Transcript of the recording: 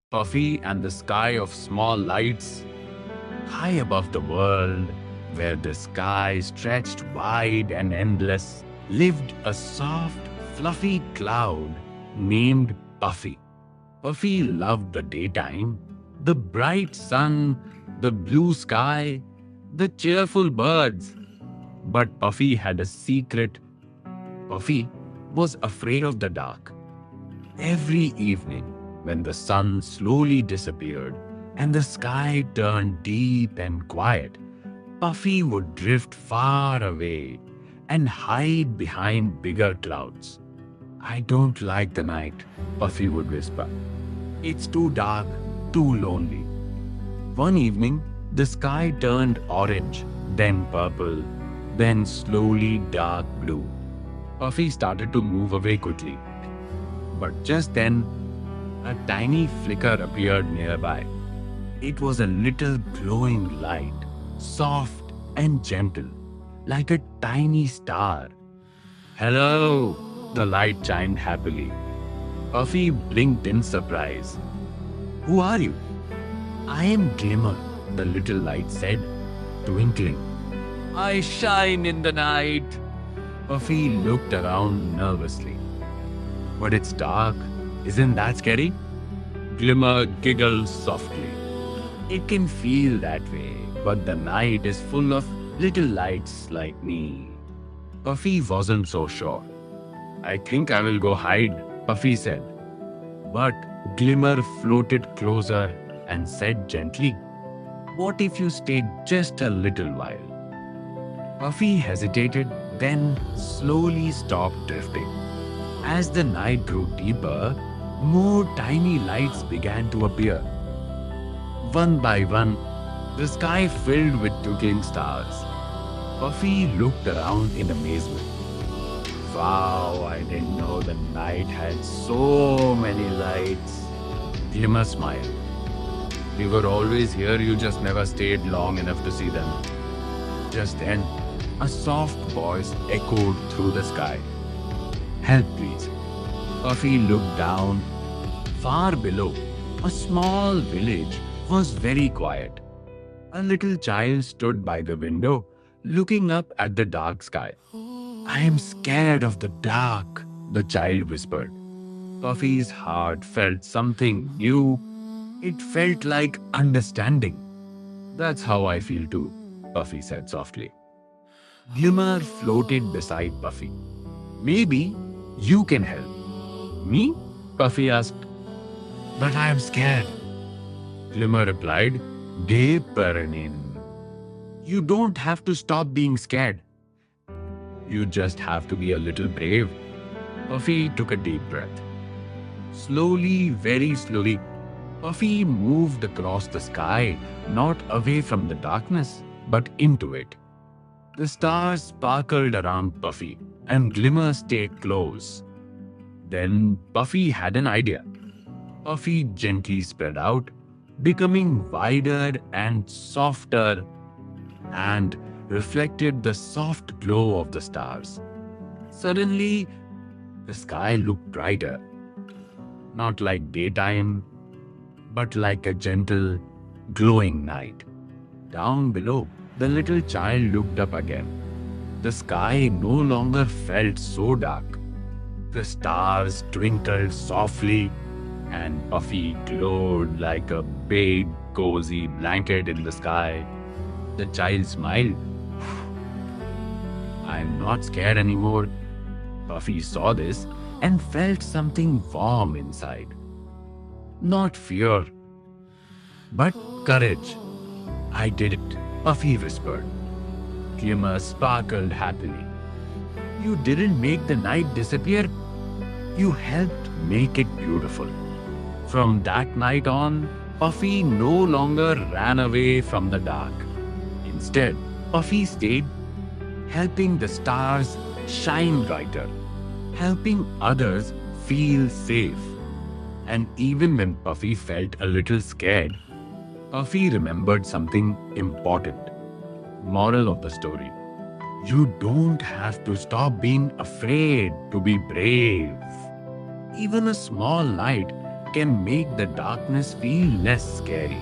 Puffy and the sky of small lights. High above the world, where the sky stretched wide and endless, lived a soft, fluffy cloud named Puffy. Puffy loved the daytime, the bright sun, the blue sky, the cheerful birds. But Puffy had a secret. Puffy was afraid of the dark. Every evening, when the sun slowly disappeared and the sky turned deep and quiet, Puffy would drift far away and hide behind bigger clouds. I don't like the night, Puffy would whisper. It's too dark, too lonely. One evening, the sky turned orange, then purple, then slowly dark blue. Puffy started to move away quickly. But just then, a tiny flicker appeared nearby. It was a little glowing light, soft and gentle, like a tiny star. Hello, the light chimed happily. Puffy blinked in surprise. Who are you? I am Glimmer, the little light said, twinkling. I shine in the night. Puffy looked around nervously. But it's dark. Isn't that scary? Glimmer giggled softly. It can feel that way, but the night is full of little lights like me. Puffy wasn't so sure. I think I will go hide, Puffy said. But Glimmer floated closer and said gently, what if you stayed just a little while? Puffy hesitated, then slowly stopped drifting. As the night grew deeper, more tiny lights began to appear. One by one, the sky filled with twinkling stars. Puffy looked around in amazement. Wow, I didn't know the night had so many lights. Glimmer smiled. We were always here, you just never stayed long enough to see them. Just then, a soft voice echoed through the sky. Help, please. Puffy looked down. Far below, a small village was very quiet. A little child stood by the window, looking up at the dark sky. I am scared of the dark, the child whispered. Puffy's heart felt something new. It felt like understanding. That's how I feel too, Puffy said softly. Glimmer floated beside Puffy. Maybe you can help. Me? Puffy asked. But I am scared. Glimmer replied, De Paranin. You don't have to stop being scared. You just have to be a little brave. Puffy took a deep breath. Slowly, very slowly, Puffy moved across the sky, not away from the darkness, but into it. The stars sparkled around Puffy, and Glimmer stayed close. Then Puffy had an idea. Puffy gently spread out, becoming wider and softer, and reflected the soft glow of the stars. Suddenly, the sky looked brighter, not like daytime, but like a gentle, glowing night. Down below, the little child looked up again. The sky no longer felt so dark. The stars twinkled softly, and Puffy glowed like a big, cozy blanket in the sky. The child smiled. I'm not scared anymore. Puffy saw this and felt something warm inside. Not fear, but courage. I did it, Puffy whispered. Glimmer sparkled happily. You didn't make the night disappear. You helped make it beautiful. From that night on, Puffy no longer ran away from the dark. Instead, Puffy stayed, helping the stars shine brighter, helping others feel safe. And even when Puffy felt a little scared, Puffy remembered something important. Moral of the story: you don't have to stop being afraid to be brave. Even a small light can make the darkness feel less scary.